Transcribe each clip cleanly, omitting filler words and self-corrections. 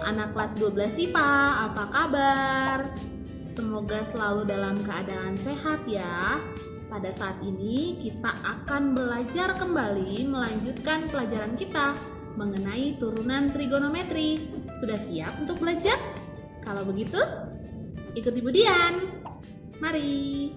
anak kelas 12 IPA, apa kabar? Semoga selalu dalam keadaan sehat ya. Pada saat ini kita akan belajar kembali melanjutkan pelajaran kita mengenai turunan trigonometri. Sudah siap untuk belajar? Kalau begitu, ikuti Ibu Dian. Mari.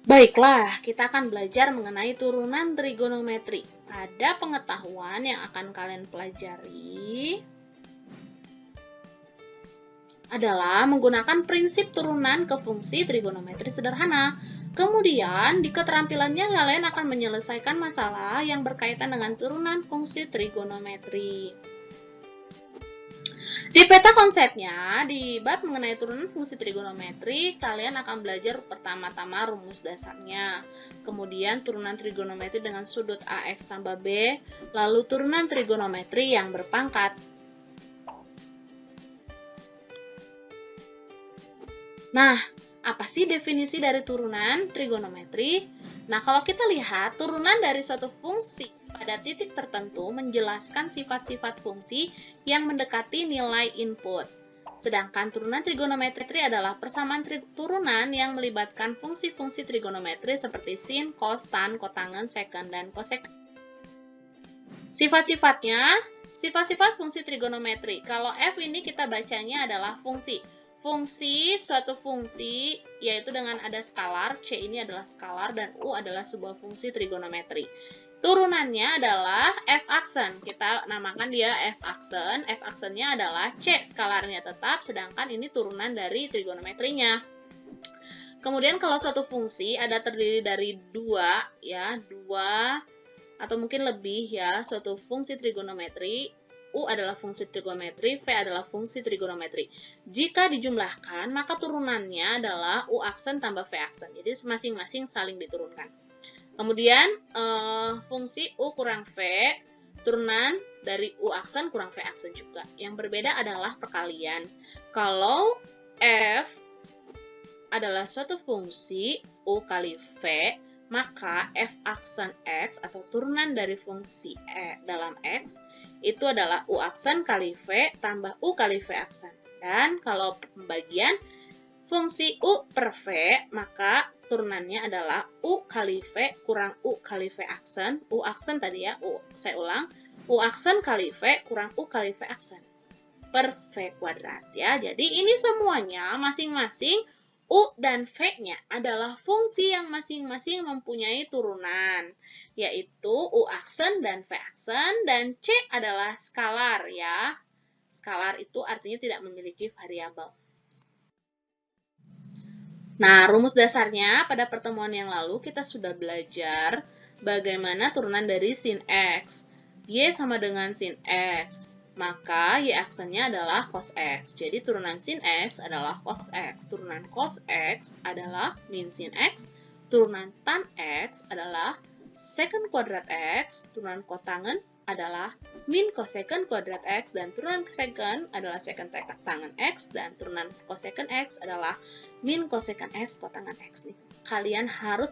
Baiklah, kita akan belajar mengenai turunan trigonometri. Ada pengetahuan yang akan kalian pelajari adalah menggunakan prinsip turunan ke fungsi trigonometri sederhana. Kemudian, di keterampilannya kalian akan menyelesaikan masalah yang berkaitan dengan turunan fungsi trigonometri. Di peta konsepnya, di bab mengenai turunan fungsi trigonometri, kalian akan belajar pertama-tama rumus dasarnya. Kemudian turunan trigonometri dengan sudut AX tambah B, lalu turunan trigonometri yang berpangkat. Nah, apa sih definisi dari turunan trigonometri? Nah, kalau kita lihat, turunan dari suatu fungsi pada titik tertentu menjelaskan sifat-sifat fungsi yang mendekati nilai input. Sedangkan turunan trigonometri adalah persamaan turunan yang melibatkan fungsi-fungsi trigonometri seperti sin, cos, tan, kotangen, seken, dan kosek. Sifat-sifatnya, sifat-sifat fungsi trigonometri. Kalau F ini kita bacanya adalah fungsi. Fungsi, suatu fungsi, yaitu dengan ada skalar, C ini adalah skalar, dan U adalah sebuah fungsi trigonometri. Turunannya adalah f-aksen, kita namakan dia f-aksen. F-aksennya adalah C, skalarnya tetap, sedangkan ini turunan dari trigonometrinya. Kemudian kalau suatu fungsi ada terdiri dari dua atau mungkin lebih ya, suatu fungsi trigonometri, U adalah fungsi trigonometri, V adalah fungsi trigonometri. Jika dijumlahkan, maka turunannya adalah U aksen tambah V aksen. Jadi masing-masing saling diturunkan. Kemudian fungsi U kurang V, turunan dari U aksen kurang V aksen juga. Yang berbeda adalah perkalian. Kalau F adalah suatu fungsi U kali V, maka F aksen X atau turunan dari fungsi dalam X itu adalah U aksen kali V tambah U kali V aksen. Dan kalau pembagian fungsi U per V, maka turunannya adalah U kali V kurang U kali V aksen. U aksen tadi ya, saya ulang. U aksen kali V kurang U kali V aksen per V kuadrat ya. Jadi ini semuanya masing-masing U dan V-nya adalah fungsi yang masing-masing mempunyai turunan, yaitu U aksen dan V aksen, dan C adalah skalar ya. Skalar itu artinya tidak memiliki variabel. Nah, rumus dasarnya pada pertemuan yang lalu kita sudah belajar bagaimana turunan dari sin X. Y sama dengan sin X. Maka Y aksennya adalah cos X. Jadi turunan sin X adalah cos X. Turunan cos X adalah min sin X. Turunan tan X adalah secant kuadrat X. Turunan kotangen adalah min cosecant kuadrat X. Dan turunan secant adalah secant tangen X. Dan turunan cosecant X adalah min cosecant X kotangen X. Nih, kalian harus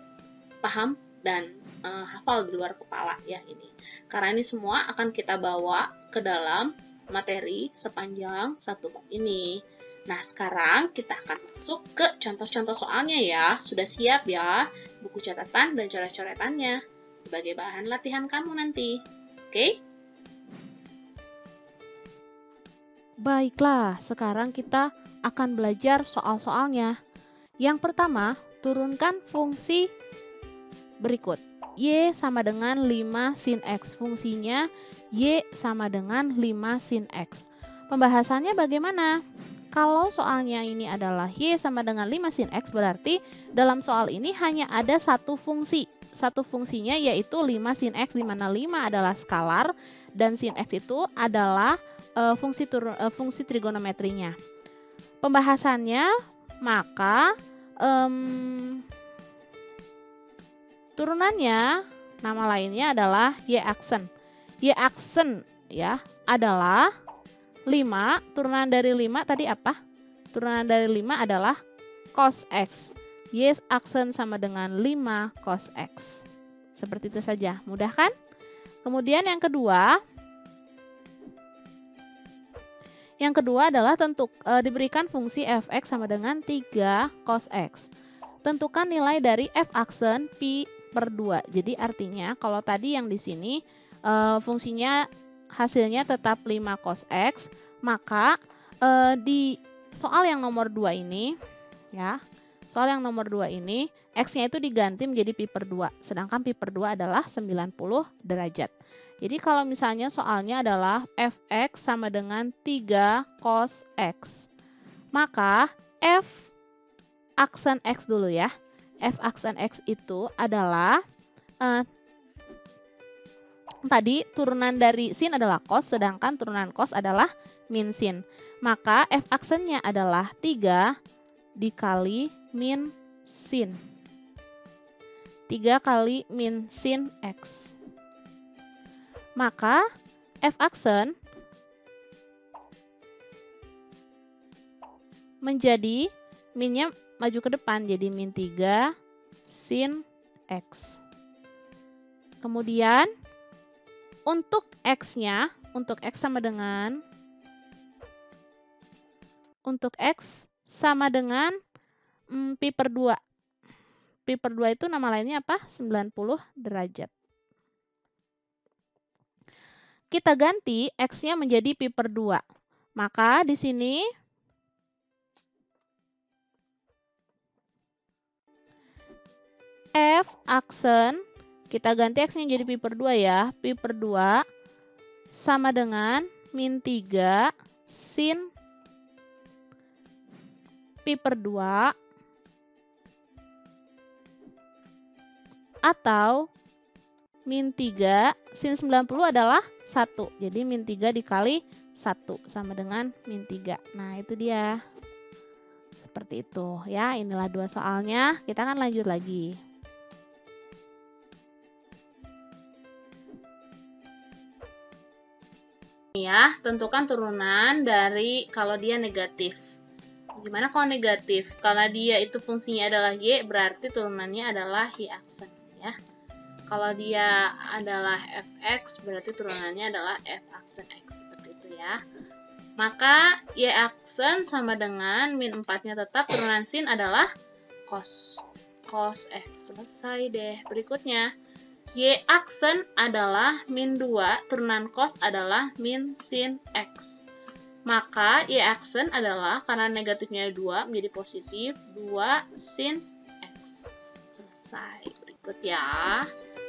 paham dan hafal di luar kepala ya ini. Karena ini semua akan kita bawa ke dalam materi sepanjang satu bab ini. Nah, sekarang kita akan masuk ke contoh-contoh soalnya ya. Sudah siap ya buku catatan dan coret-coretannya sebagai bahan latihan kamu nanti. Oke? Baiklah, sekarang kita akan belajar soal-soalnya. Yang pertama, turunkan fungsi berikut. Y sama dengan 5 sin X. Fungsinya Y sama dengan 5 sin X. Pembahasannya bagaimana? Kalau soalnya ini adalah Y sama dengan 5 sin X, berarti dalam soal ini hanya ada satu fungsi. Satu fungsinya yaitu 5 sin X, di mana 5 adalah skalar dan sin X itu adalah fungsi trigonometrinya. Pembahasannya, maka turunannya, nama lainnya adalah Y aksen. Y aksen ya adalah 5, turunan dari 5 tadi apa? Turunan dari 5 adalah cos X. Y aksen sama dengan 5 cos X. Seperti itu saja, mudah kan? Kemudian yang kedua adalah diberikan fungsi f(x) sama dengan 3 cos x. Tentukan nilai dari f aksen pi per 2. Jadi artinya kalau tadi yang di sini fungsinya hasilnya tetap 5 cos x, maka di soal yang nomor 2 ini ya, soal yang nomor 2 ini x-nya itu diganti menjadi pi per 2, sedangkan pi per 2 adalah 90 derajat. Jadi kalau misalnya soalnya adalah fx sama dengan 3 cos x, maka f aksen x dulu ya. F aksen x itu adalah tadi turunan dari sin adalah cos, sedangkan turunan cos adalah min sin. Maka f aksennya adalah 3 dikali min sin. 3 kali min sin x. Maka f aksen menjadi minnya maju ke depan jadi min 3 sin x. Kemudian untuk x-nya, untuk x sama dengan pi per 2. Pi per 2 itu nama lainnya apa? 90 derajat. Kita ganti x-nya menjadi pi per 2. Maka di sini f aksen, kita ganti x-nya jadi pi per 2 ya. Pi per 2 sama dengan min 3 sin pi per 2 atau min 3 sin 90 adalah 1. Jadi min 3 dikali 1 sama dengan min 3. Nah, itu dia. Seperti itu ya. Inilah 2 soalnya. Kita akan lanjut lagi. Ya, tentukan turunan dari kalau dia negatif. Gimana kalau negatif? Kalau dia itu fungsinya adalah y, berarti turunannya adalah y aksen ya. Kalau dia adalah fx, berarti turunannya adalah f aksen x. Seperti itu ya. Maka y aksen sama dengan min 4-nya tetap, turunan sin adalah cos x. Selesai deh. Berikutnya, y aksen adalah min 2, turunan cos adalah min sin x. Maka y aksen adalah, karena negatifnya 2 menjadi positif, 2 sin x. Selesai. Berikut ya.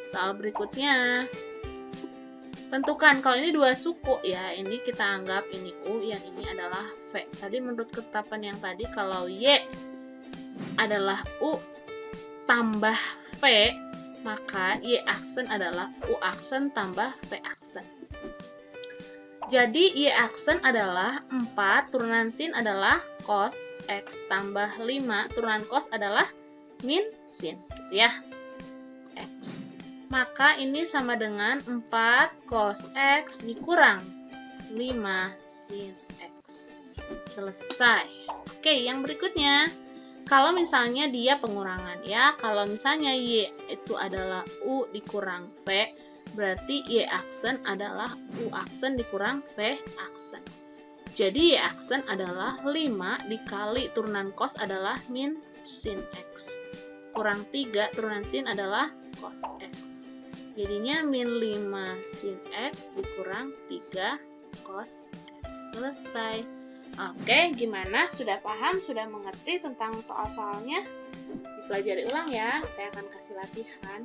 Soal berikutnya. Tentukan, kalau ini 2 suku ya, ini kita anggap ini U, yang ini adalah V. Tadi menurut ketetapan yang tadi, kalau Y adalah U tambah V, maka Y aksen adalah U aksen tambah V aksen. Jadi Y aksen adalah 4, turunan sin adalah cos X tambah 5, turunan cos adalah min sin, gitu ya. X. Maka ini sama dengan 4 cos X dikurang 5 sin X. Selesai. Oke, yang berikutnya. Kalau misalnya dia pengurangan ya, kalau misalnya Y itu adalah U dikurang V, berarti Y aksen adalah U aksen dikurang V aksen. Jadi Y aksen adalah 5 dikali turunan cos adalah min sin X. Kurang 3 turunan sin adalah cos X. Jadinya min 5 sin X dikurang 3 cos X. Selesai. Oke, gimana? Sudah paham? Sudah mengerti tentang soal-soalnya? Dipelajari ulang ya. Saya akan kasih latihan.